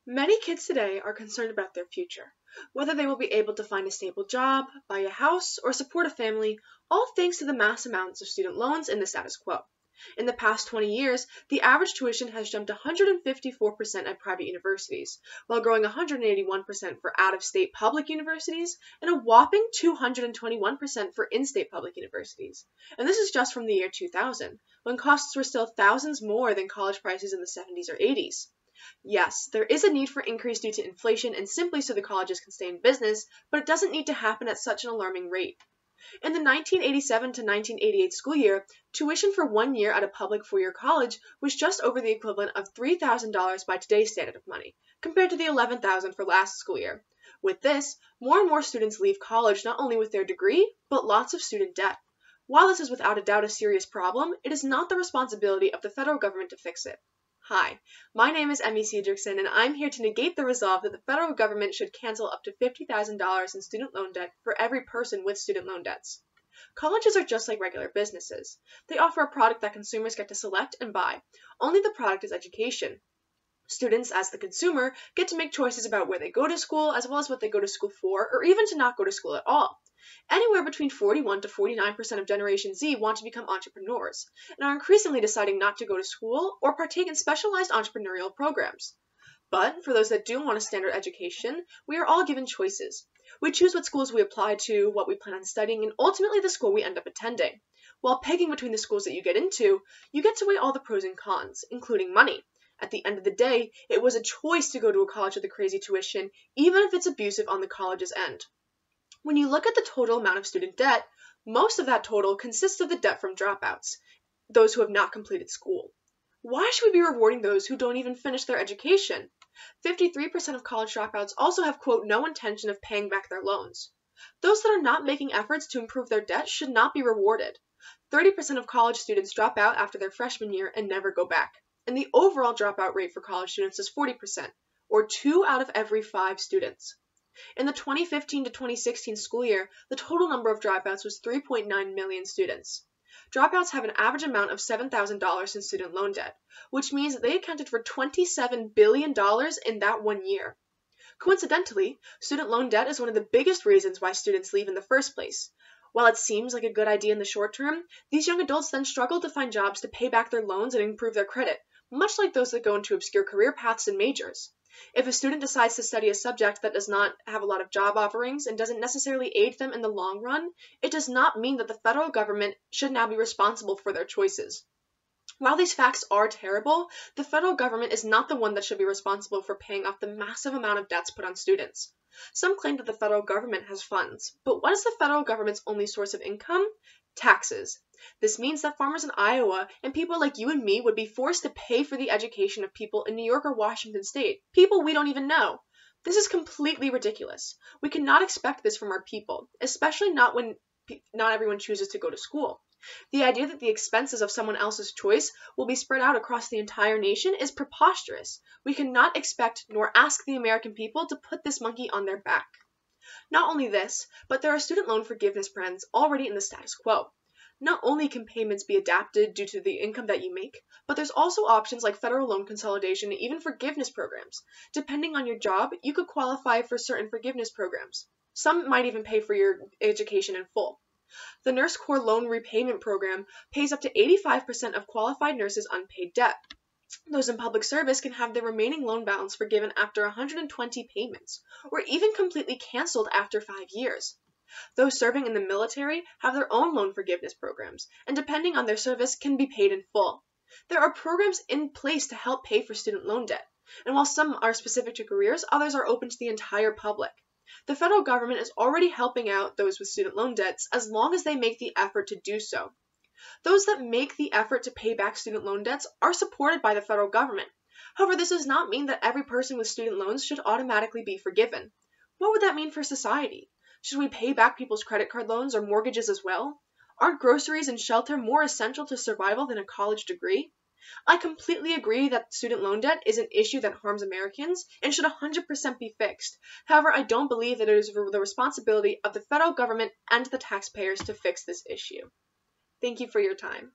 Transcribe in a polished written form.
Many kids today are concerned about their future, whether they will be able to find a stable job, buy a house, or support a family, all thanks to the mass amounts of student loans in the status quo. In the past 20 years, the average tuition has jumped 154% at private universities, while growing 181% for out-of-state public universities and a whopping 221% for in-state public universities. And this is just from the year 2000, when costs were still thousands more than college prices in the 70s or 80s. Yes, there is a need for increase due to inflation and simply so the colleges can stay in business, but it doesn't need to happen at such an alarming rate. In the 1987 to 1988 school year, tuition for 1 year at a public four-year college was just over the equivalent of $3,000 by today's standard of money, compared to the $11,000 for last school year. With this, more and more students leave college not only with their degree, but lots of student debt. While this is without a doubt a serious problem, it is not the responsibility of the federal government to fix it. Hi, my name is Emmy Cedricson, and I'm here to negate the resolve that the federal government should cancel up to $50,000 in student loan debt for every person with student loan debts. Colleges are just like regular businesses. They offer a product that consumers get to select and buy. Only the product is education. Students, as the consumer, get to make choices about where they go to school, as well as what they go to school for, or even to not go to school at all. Anywhere between 41 to 49% of Generation Z want to become entrepreneurs, and are increasingly deciding not to go to school or partake in specialized entrepreneurial programs. But for those that do want a standard education, we are all given choices. We choose what schools we apply to, what we plan on studying, and ultimately the school we end up attending. While pegging between the schools that you get into, you get to weigh all the pros and cons, including money. At the end of the day, it was a choice to go to a college with a crazy tuition, even if it's abusive on the college's end. When you look at the total amount of student debt, most of that total consists of the debt from dropouts, those who have not completed school. Why should we be rewarding those who don't even finish their education? 53% of college dropouts also have, quote, no intention of paying back their loans. Those that are not making efforts to improve their debt should not be rewarded. 30% of college students drop out after their freshman year and never go back. And the overall dropout rate for college students is 40%, or 2 out of every 5 students. In the 2015 to 2016 school year, the total number of dropouts was 3.9 million students. Dropouts have an average amount of $7,000 in student loan debt, which means that they accounted for $27 billion in that 1 year. Coincidentally, student loan debt is one of the biggest reasons why students leave in the first place. While it seems like a good idea in the short term, these young adults then struggle to find jobs to pay back their loans and improve their credit, much like those that go into obscure career paths and majors. If a student decides to study a subject that does not have a lot of job offerings and doesn't necessarily aid them in the long run, it does not mean that the federal government should now be responsible for their choices. While these facts are terrible, the federal government is not the one that should be responsible for paying off the massive amount of debts put on students. Some claim that the federal government has funds, but what is the federal government's only source of income? Taxes. This means that farmers in Iowa and people like you and me would be forced to pay for the education of people in New York or Washington state, people we don't even know. This is completely ridiculous. We cannot expect this from our people, especially not when not everyone chooses to go to school. The idea that the expenses of someone else's choice will be spread out across the entire nation is preposterous. We cannot expect nor ask the American people to put this monkey on their back. Not only this, but there are student loan forgiveness plans already in the status quo. Not only can payments be adapted due to the income that you make, but there's also options like federal loan consolidation and even forgiveness programs. Depending on your job, you could qualify for certain forgiveness programs. Some might even pay for your education in full. The Nurse Corps Loan Repayment Program pays up to 85% of qualified nurses' unpaid debt. Those in public service can have their remaining loan balance forgiven after 120 payments, or even completely canceled after 5 years. Those serving in the military have their own loan forgiveness programs, and depending on their service can be paid in full. There are programs in place to help pay for student loan debt, and while some are specific to careers, others are open to the entire public. The federal government is already helping out those with student loan debts as long as they make the effort to do so. Those that make the effort to pay back student loan debts are supported by the federal government. However, this does not mean that every person with student loans should automatically be forgiven. What would that mean for society? Should we pay back people's credit card loans or mortgages as well? Aren't groceries and shelter more essential to survival than a college degree? I completely agree that student loan debt is an issue that harms Americans and should 100% be fixed. However, I don't believe that it is the responsibility of the federal government and the taxpayers to fix this issue. Thank you for your time.